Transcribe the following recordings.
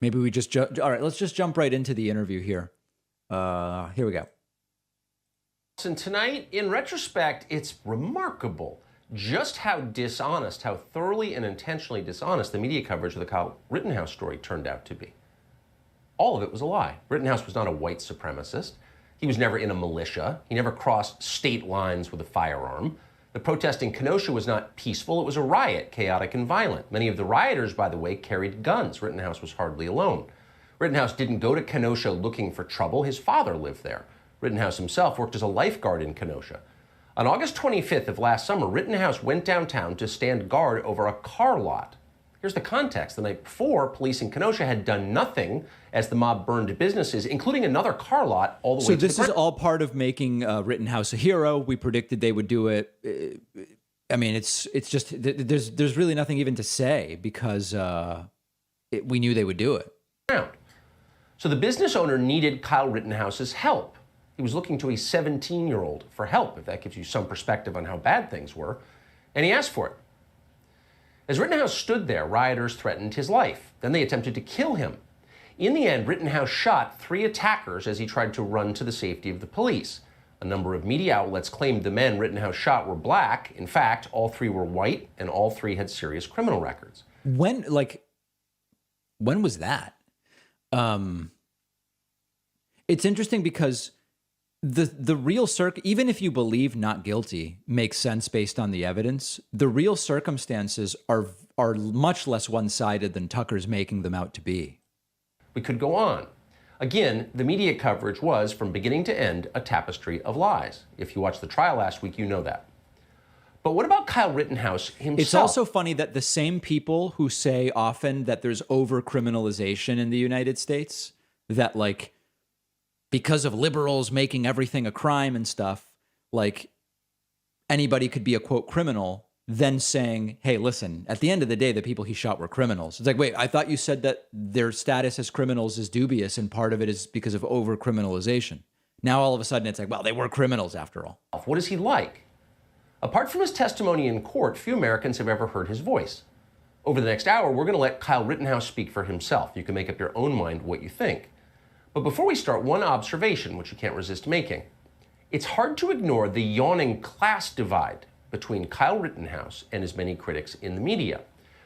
Maybe we just all right, let's just jump right into the interview here. Here we go. And tonight, in retrospect, it's remarkable just how dishonest, how thoroughly and intentionally dishonest the media coverage of the Kyle Rittenhouse story turned out to be. All of it was a lie. Rittenhouse was not a white supremacist. He was never in a militia. He never crossed state lines with a firearm. The protest in Kenosha was not peaceful. It was a riot, chaotic and violent. Many of the rioters, by the way, carried guns. Rittenhouse was hardly alone. Rittenhouse didn't go to Kenosha looking for trouble. His father lived there. Rittenhouse himself worked as a lifeguard in Kenosha. On August 25th of last summer, Rittenhouse went downtown to stand guard over a car lot. Here's the context. The night before, police in Kenosha had done nothing as the mob burned businesses, including another car lot all the way to the ground. So this is all part of making Rittenhouse a hero. We predicted they would do it. I mean, it's just, there's really nothing even to say because we knew they would do it. So the business owner needed Kyle Rittenhouse's help. He was looking to a 17-year-old for help, if that gives you some perspective on how bad things were, and he asked for it. As Rittenhouse stood there, rioters threatened his life. Then they attempted to kill him. In the end, Rittenhouse shot 3 attackers as he tried to run to the safety of the police. A number of media outlets claimed the men Rittenhouse shot were black. In fact, all 3 were white, and all 3 had serious criminal records. When was that? It's interesting because the real even if you believe not guilty, makes sense based on the evidence. The real circumstances are much less one-sided than Tucker's making them out to be. We could go on. Again, the media coverage was, from beginning to end, a tapestry of lies. If you watched the trial last week, you know that. But what about Kyle Rittenhouse himself? It's also funny that the same people who say often that there's over-criminalization in the United States, that like, because of liberals making everything a crime and stuff, like anybody could be a quote criminal, then saying, hey, listen, at the end of the day, the people he shot were criminals. It's like, wait, I thought you said that their status as criminals is dubious and part of it is because of over criminalization. Now all of a sudden it's like, well, they were criminals after all. What is he like? Apart from his testimony in court, few Americans have ever heard his voice. Over the next hour, we're going to let Kyle Rittenhouse speak for himself. You can make up your own mind what you think. But before we start, one observation, which you can't resist making. It's hard to ignore the yawning class divide between Kyle Rittenhouse and his many critics in the media.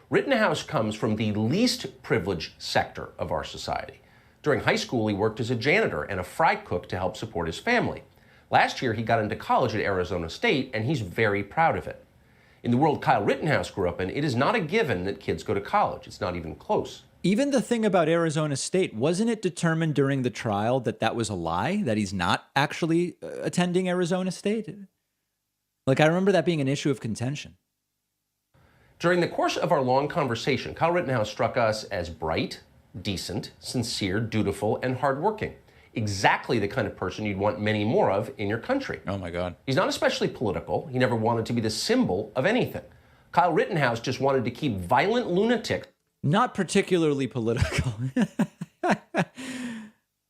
Rittenhouse comes from the least privileged sector of our society. During high school, he worked as a janitor and a fry cook to help support his family. Last year, he got into college at Arizona State, and he's very proud of it. In the world Kyle Rittenhouse grew up in, it is not a given that kids go to college. It's not even close. Even the thing about Arizona State, wasn't it determined during the trial that that was a lie, that he's not actually attending Arizona State? Like, I remember that being an issue of contention. During the course of our long conversation, Kyle Rittenhouse struck us as bright, decent, sincere, dutiful, and hardworking. Exactly the kind of person you'd want many more of in your country. Oh, my God. He's not especially political. He never wanted to be the symbol of anything. Kyle Rittenhouse just wanted to keep violent lunatics. Not particularly political.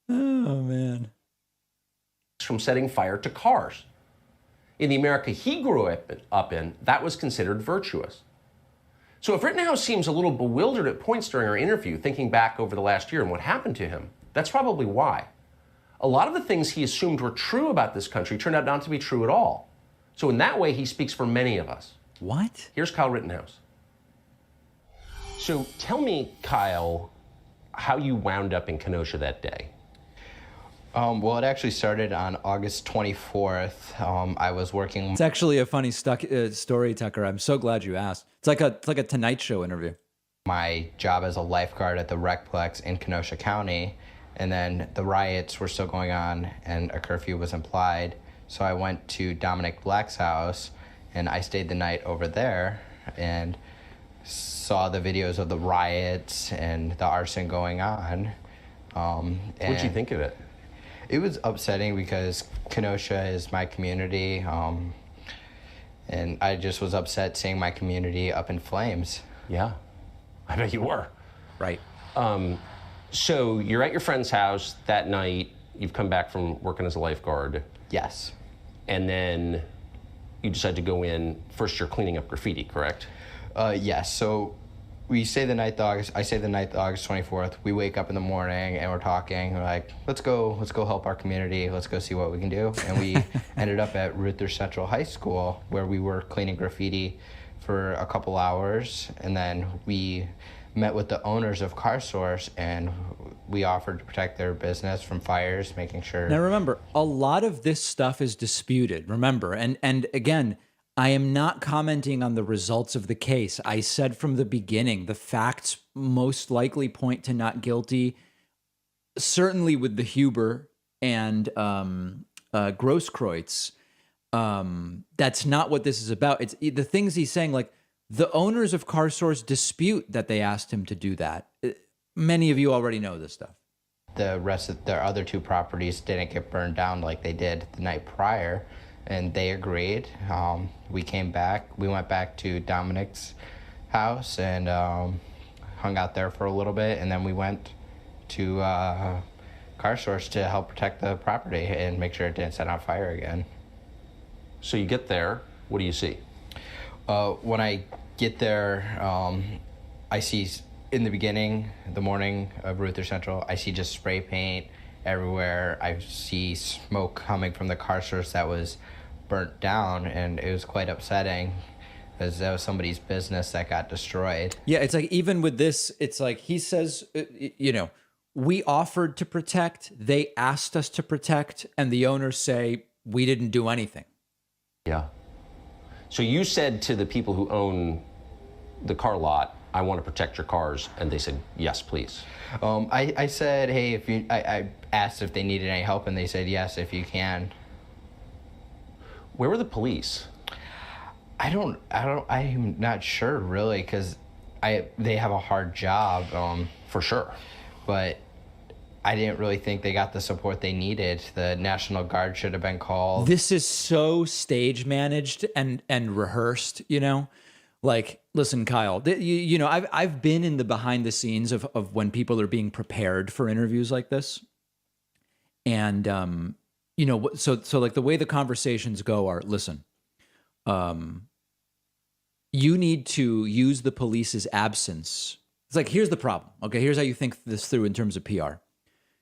Oh, man. From setting fire to cars. In the America he grew up in, that was considered virtuous. So if Rittenhouse seems a little bewildered at points during our interview, thinking back over the last year and what happened to him, that's probably why. A lot of the things he assumed were true about this country turned out not to be true at all. So in that way, he speaks for many of us. What? Here's Kyle Rittenhouse. So tell me, Kyle, how you wound up in Kenosha that day. Well, it actually started on August 24th. I was working. It's actually a funny story, Tucker. I'm so glad you asked. It's like a Tonight Show interview. My job as a lifeguard at the Recplex in Kenosha County, and then the riots were still going on, and a curfew was implied. So I went to Dominic Black's house, and I stayed the night over there, and saw the videos of the riots and the arson going on. What'd you think of it? It was upsetting because Kenosha is my community, and I just was upset seeing my community up in flames. Yeah, I bet you were. Right. So you're at your friend's house that night. You've come back from working as a lifeguard. Yes. And then you decide to go in. First, you're cleaning up graffiti, correct? Yes. So we say the night, I say the night, August 24th. We wake up in the morning and we're talking. We're like, let's go help our community. Let's go see what we can do. And we ended up at Rittenhouse Central High School, where we were cleaning graffiti for a couple hours, and then we met with the owners of Car Source, and we offered to protect their business from fires, making sure. Now remember, a lot of this stuff is disputed. Remember, and again, I am not commenting on the results of the case. I said from the beginning, the facts most likely point to not guilty. Certainly with the Huber and Grosskreutz. That's not what this is about. It's the things he's saying, like the owners of Car Source dispute that they asked him to do that. Many of you already know this stuff. The rest of their other two properties didn't get burned down like they did the night prior, and they agreed. We came back. We went back to Dominic's house and hung out there for a little bit, and then we went to Car Source to help protect the property and make sure it didn't set on fire again. So you get there, what do you see? When I get there, I see in the beginning, the morning of Rittenhouse Central, I see just spray paint everywhere. I see smoke coming from the Car Source that was burnt down, and it was quite upsetting because that was somebody's business that got destroyed. Yeah, it's like even with this, it's like he says, we offered to protect, they asked us to protect, and the owners say, we didn't do anything. Yeah. So you said to the people who own the car lot, I want to protect your cars, and they said, yes, please. I said, hey, if you, I asked if they needed any help, and they said, yes, if you can. Where were the police? I'm not sure really, because they have a hard job. For sure. But I didn't really think they got the support they needed. The National Guard should have been called. This is so stage managed and rehearsed, Like, listen, Kyle, I've been in the behind the scenes of when people are being prepared for interviews like this. And, so like the way the conversations go are, listen, you need to use the police's absence. It's like, here's the problem. Okay, here's how you think this through in terms of PR.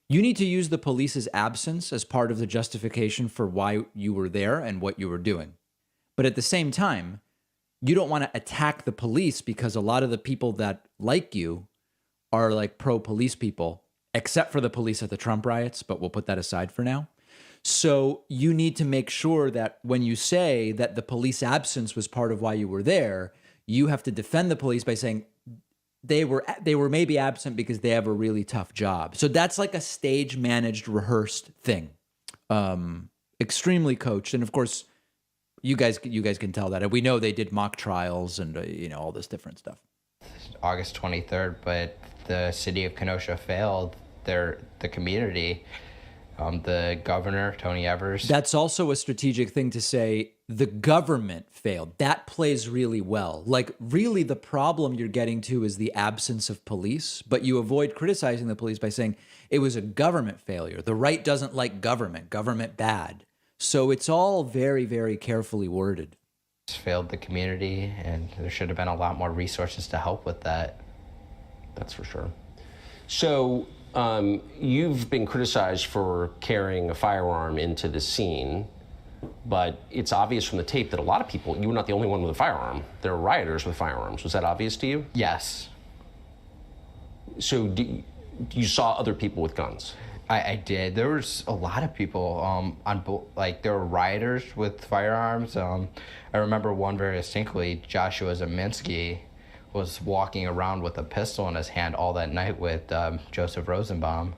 You need to use the police's absence as part of the justification for why you were there and what you were doing. But at the same time, you don't want to attack the police because a lot of the people that like you are like pro-police people, except for the police at the Trump riots, but we'll put that aside for now. So you need to make sure that when you say that the police absence was part of why you were there, you have to defend the police by saying they were maybe absent because they have a really tough job. So that's like a stage managed, rehearsed thing. Extremely coached. And of course, you guys can tell that. And we know they did mock trials and, all this different stuff. August 23rd, but the city of Kenosha failed the community. The governor, Tony Evers. That's also a strategic thing to say. The government failed. That plays really well. Like, really, the problem you're getting to is the absence of police, but you avoid criticizing the police by saying it was a government failure. The right doesn't like government bad. So it's all very, very carefully worded. Failed the community, and there should have been a lot more resources to help with that. That's for sure. So you've been criticized for carrying a firearm into the scene, but it's obvious from the tape that a lot of people, you were not the only one with a firearm. There were rioters with firearms. Was that obvious to you? Yes. So you saw other people with guns? I did. There was a lot of people on both. Like, there were rioters with firearms. I remember one very distinctly. Joshua Zeminski was walking around with a pistol in his hand all that night with Joseph Rosenbaum.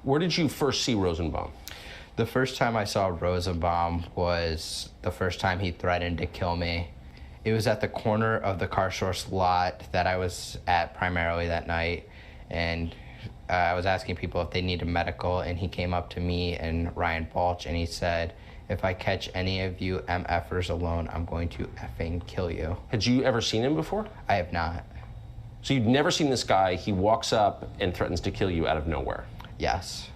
Where did you first see Rosenbaum? The first time I saw Rosenbaum was the first time he threatened to kill me. It was at the corner of the Car Source lot that I was at primarily that night, and I was asking people if they needed medical, and he came up to me and Ryan Balch, and he said, if I catch any of you MFers alone, I'm going to effing kill you. Had you ever seen him before? I have not. So you'd never seen this guy. He walks up and threatens to kill you out of nowhere. Yes.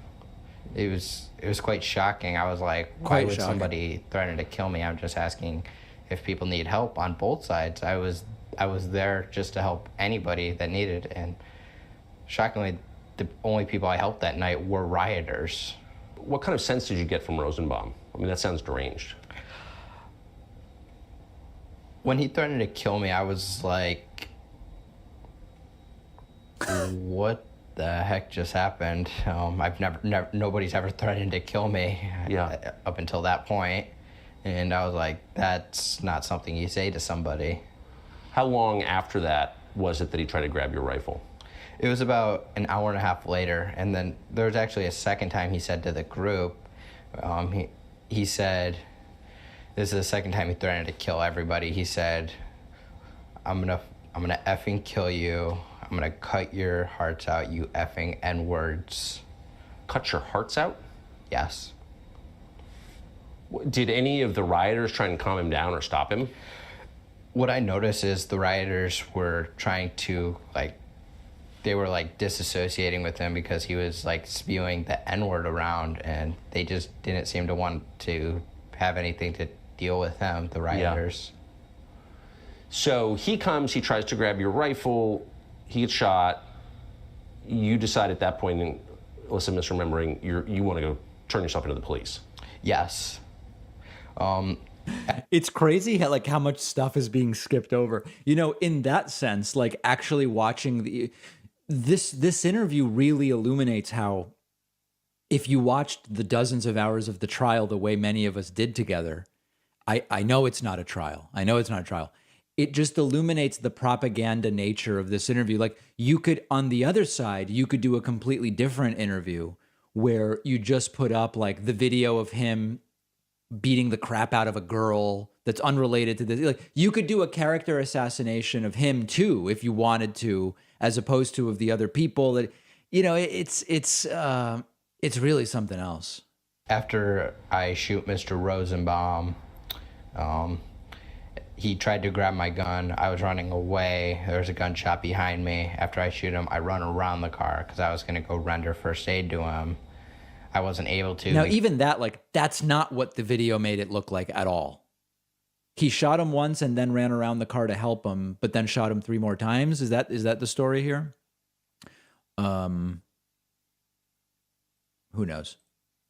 It was quite shocking. I was like, why Quite would shocking. somebody threaten to kill me? I'm just asking if people need help on both sides. I was I was there just to help anybody that needed. And shockingly, the only people I helped that night were rioters. What kind of sense did you get from Rosenbaum? I mean, that sounds deranged. When he threatened to kill me, I was like, what the heck just happened? I've never, nobody's ever threatened to kill me up until that point. And I was like, that's not something you say to somebody. How long after that was it that he tried to grab your rifle? It was about an hour and a half later. And then there was actually a second time he said to the group, he said, this is the second time he threatened to kill everybody. He said, I'm gonna effing kill you. I'm gonna cut your hearts out, you effing N-words. Cut your hearts out? Yes. Did any of the rioters try and calm him down or stop him? What I noticed is the rioters were trying to, they were disassociating with him because he was spewing the N-word around, and they just didn't seem to want to have anything to deal with him, the rioters. Yeah. So he comes, he tries to grab your rifle, he gets shot. You decide at that point, and unless I'm misremembering, you want to go turn yourself into the police. Yes. It's crazy how much stuff is being skipped over. In that sense, actually watching this interview really illuminates how, if you watched the dozens of hours of the trial the way many of us did together, I know it's not a trial. It just illuminates the propaganda nature of this interview. You could, on the other side, you could do a completely different interview where you just put up the video of him beating the crap out of a girl that's unrelated to this. You could do a character assassination of him too, if you wanted to, as opposed to of the other people. That, it's really something else. After I shoot Mr. Rosenbaum, he tried to grab my gun. I was running away. There was a gunshot behind me. After I shoot him, I run around the car because I was going to go render first aid to him. I wasn't able to. Now, even that, that's not what the video made it look like at all. He shot him once and then ran around the car to help him, but then shot him 3 more times. Is that the story here? Who knows?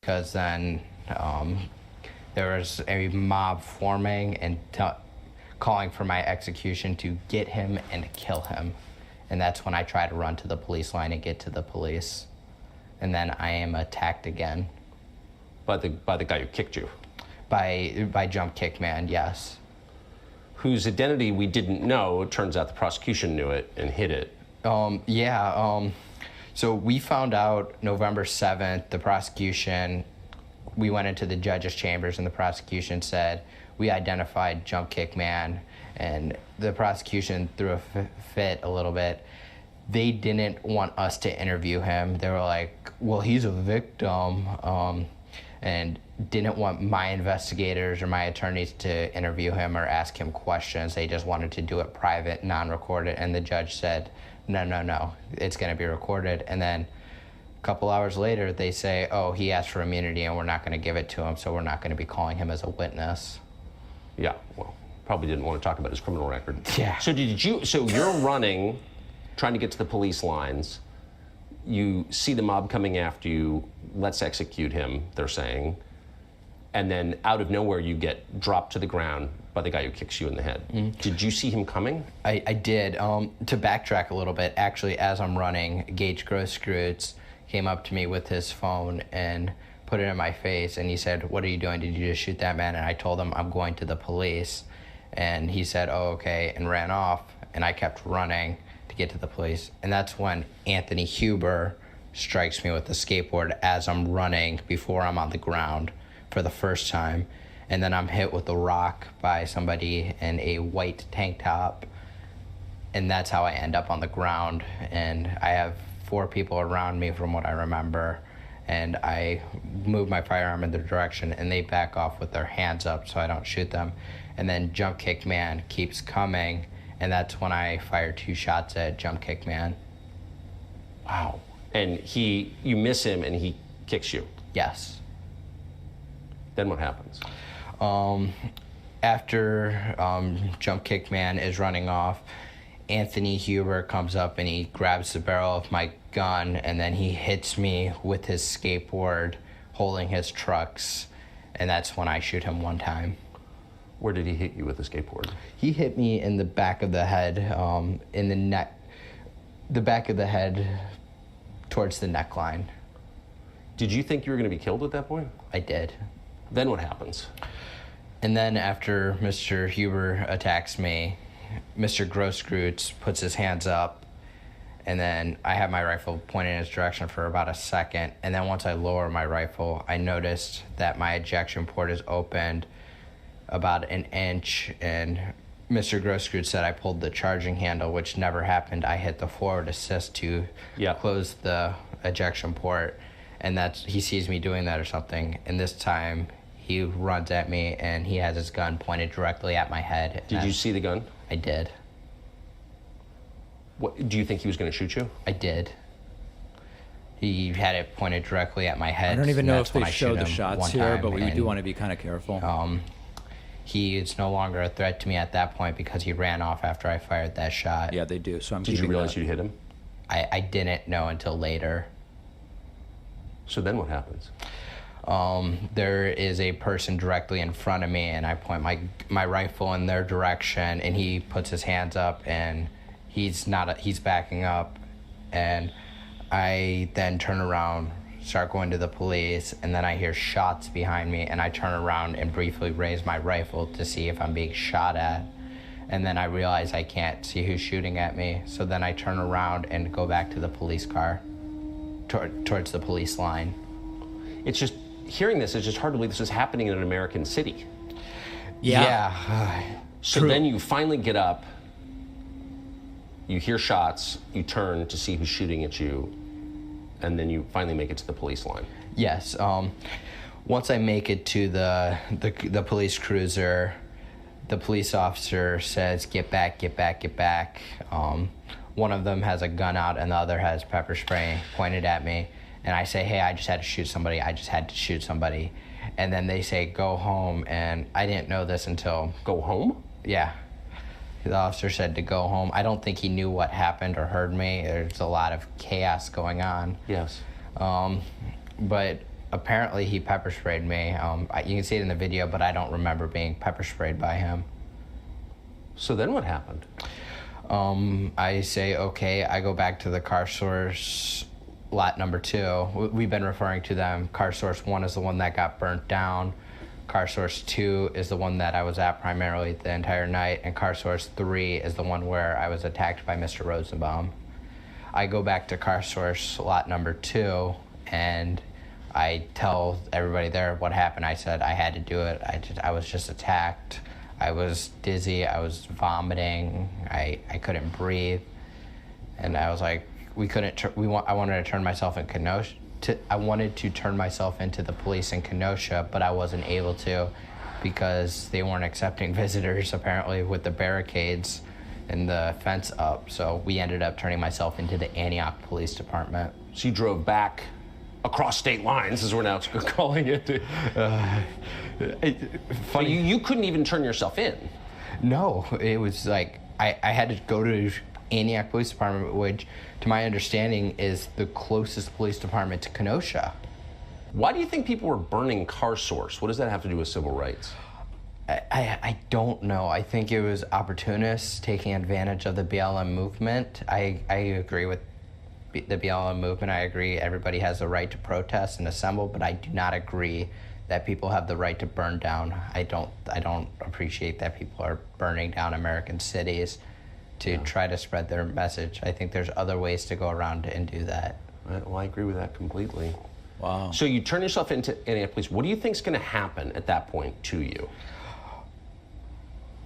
Because then there was a mob forming and calling for my execution to get him and kill him. And that's when I try to run to the police line and get to the police. And then I am attacked again. By the guy who kicked you? By Jump Kick Man, yes. Whose identity we didn't know. It turns out the prosecution knew it and hid it. So we found out November 7th, the prosecution, we went into the judge's chambers and the prosecution said, we identified Jump Kick Man, and the prosecution threw a fit a little bit. They didn't want us to interview him. They were like, well, he's a victim, and didn't want my investigators or my attorneys to interview him or ask him questions. They just wanted to do it private, non-recorded, and the judge said, no, it's gonna be recorded. And then a couple hours later, they say, oh, he asked for immunity and we're not gonna give it to him, so we're not gonna be calling him as a witness. Yeah, well, probably didn't want to talk about his criminal record. Yeah. So you're running, trying to get to the police lines. You see the mob coming after you. Let's execute him, they're saying. And then out of nowhere, you get dropped to the ground by the guy who kicks you in the head. Mm-hmm. Did you see him coming? I did. To backtrack a little bit, actually, as I'm running, Gage Grosskreutz came up to me with his phone and put it in my face, and he said, what are you doing? Did you just shoot that man? And I told him, I'm going to the police. And he said, oh, okay, and ran off. And I kept running to get to the police. And that's when Anthony Huber strikes me with the skateboard as I'm running before I'm on the ground for the first time. And then I'm hit with a rock by somebody in a white tank top. And that's how I end up on the ground. And I have 4 people around me from what I remember. And I move my firearm in their direction and they back off with their hands up so I don't shoot them. And then Jump Kick Man keeps coming, and that's when I fire 2 shots at Jump Kick Man. Wow. And you miss him and he kicks you? Yes. Then what happens? after Jump Kick Man is running off, Anthony Huber comes up and he grabs the barrel of my gun, and then he hits me with his skateboard holding his trucks, and that's when I shoot him one time. Where did he hit you with the skateboard? He hit me in the back of the head, in the neck, the back of the head towards the neckline. Did you think you were going to be killed at that point? I did. Then what happens? And then after Mr. Huber attacks me, Mr. Grosskreutz puts his hands up, and then I have my rifle pointed in his direction for about a second, and then once I lower my rifle, I noticed that my ejection port is opened about an inch, and Mr. Grosskreutz said I pulled the charging handle, which never happened. I hit the forward assist to close the ejection port, and he sees me doing that or something, and this time he runs at me and he has his gun pointed directly at my head. Did you see the gun? I did. What, do you think he was going to shoot you? I did. He had it pointed directly at my head. I don't even know if they showed the shots here, but we do want to be kind of careful. He is no longer a threat to me at that point because he ran off after I fired that shot. Yeah, they do. So I'm. Did you realize you hit him? I didn't know until later. So then what happens? There is a person directly in front of me, and I point my rifle in their direction, and he puts his hands up, and he's backing up, and I then turn around, start going to the police, and then I hear shots behind me, and I turn around and briefly raise my rifle to see if I'm being shot at, and then I realize I can't see who's shooting at me, so then I turn around and go back to the police car, towards the police line. It's just, hearing this, it's just hard to believe this is happening in an American city. Yeah. So then you finally get up, you hear shots, you turn to see who's shooting at you, and then you finally make it to the police line. Yes. Once I make it to the police cruiser, the police officer says, "Get back, get back, get back." One of them has a gun out and the other has pepper spray pointed at me. And I say, "Hey, I just had to shoot somebody. I just had to shoot somebody." And then they say, "Go home." And I didn't know this until... Go home? Yeah. The officer said to go home. I don't think he knew what happened or heard me. There's a lot of chaos going on. Yes. But apparently he pepper sprayed me. You can see it in the video, but I don't remember being pepper sprayed by him. So then what happened? I say, okay, I go back to the car source lot number 2. We've been referring to them. Car source 1 is the one that got burnt down. Car source 2 is the one that I was at primarily the entire night. And car source 3 is the one where I was attacked by Mr. Rosenbaum. I go back to car source lot number 2 and I tell everybody there what happened. I said I had to do it. I was just attacked. I was dizzy. I was vomiting. I couldn't breathe. And I was like, I wanted to turn myself in Kenosha. I wanted to turn myself into the police in Kenosha, but I wasn't able to because they weren't accepting visitors apparently with the barricades and the fence up. So we ended up turning myself into the Antioch Police Department. So you drove back across state lines, as we're now calling it. Funny. You couldn't even turn yourself in. No, it was like I had to go to Antioch Police Department, which, to my understanding, is the closest police department to Kenosha. Why do you think people were burning car source? What does that have to do with civil rights? I don't know. I think it was opportunists taking advantage of the BLM movement. I agree with the BLM movement. I agree everybody has the right to protest and assemble, but I do not agree that people have the right to burn down. I don't appreciate that people are burning down American cities to try to spread their message. I think there's other ways to go around and do that. Well, I agree with that completely. Wow. So you turn yourself into Antioch Police. What do you think is going to happen at that point to you?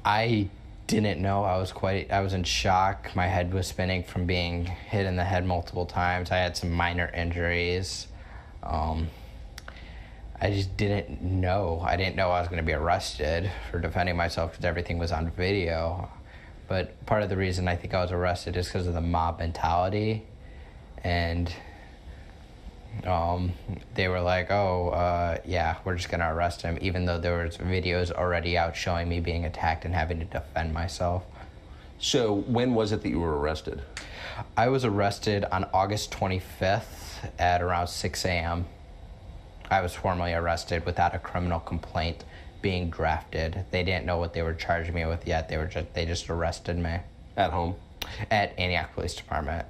I didn't know. I was in shock. My head was spinning from being hit in the head multiple times. I had some minor injuries. I just didn't know. I didn't know I was going to be arrested for defending myself because everything was on video. But part of the reason I think I was arrested is because of the mob mentality. And They were like, oh, yeah, we're just gonna arrest him, even though there was videos already out showing me being attacked and having to defend myself. So when was it that you were arrested? I was arrested on August 25th at around 6 a.m. I was formally arrested without a criminal complaint being drafted. They didn't know what they were charging me with yet. They just arrested me. At home? At Antioch Police Department.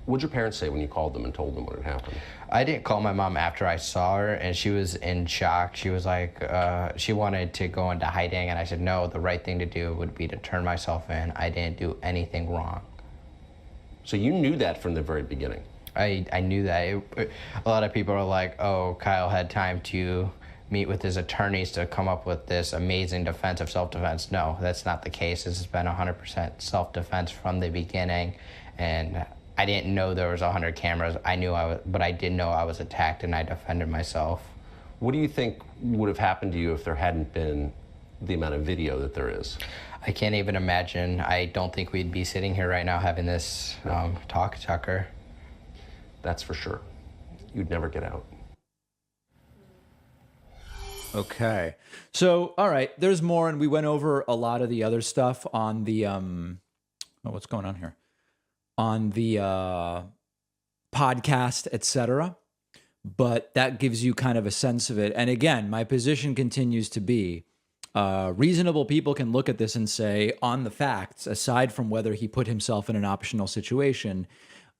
What'd your parents say when you called them and told them what had happened? I didn't call my mom after I saw her, and she was in shock. She was like, she wanted to go into hiding, and I said, no, the right thing to do would be to turn myself in. I didn't do anything wrong. So you knew that from the very beginning? I knew that. A lot of people are like, oh, Kyle had time to meet with his attorneys to come up with this amazing defense of self-defense. No, that's not the case. This has been 100% self-defense from the beginning, and I didn't know there was 100 cameras. I knew but I did know I was attacked, and I defended myself. What do you think would have happened to you if there hadn't been the amount of video that there is? I can't even imagine. I don't think we'd be sitting here right now having this talk, Tucker. That's for sure. You'd never get out. Okay. So, all right, there's more, and we went over a lot of the other stuff on the, what's going on here? On the podcast, etc. But that gives you kind of a sense of it. And again, my position continues to be, reasonable people can look at this and say, on the facts, aside from whether he put himself in an optional situation,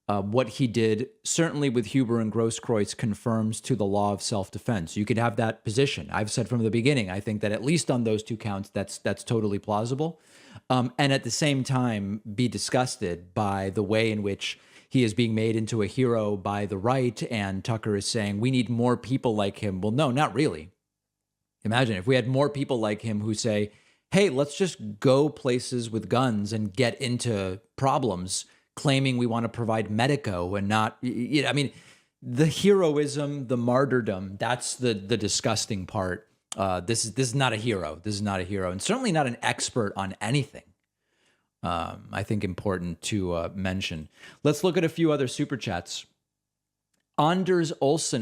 what he did, certainly with Huber and Grosskreutz, confirms to the law of self-defense. You could have that position. I've said from the beginning, I think that at least on those two counts, that's totally plausible. And at the same time, be disgusted by the way in which he is being made into a hero by the right, and Tucker is saying, we need more people like him. Well, no, not really. Imagine if we had more people like him who say, hey, let's just go places with guns and get into problems, claiming we want to provide medico and not, I mean, the heroism, the martyrdom, that's the disgusting part. This is not a hero. This is not a hero, and certainly not an expert on anything. I think important to mention. Let's look at a few other super chats. Anders Olsen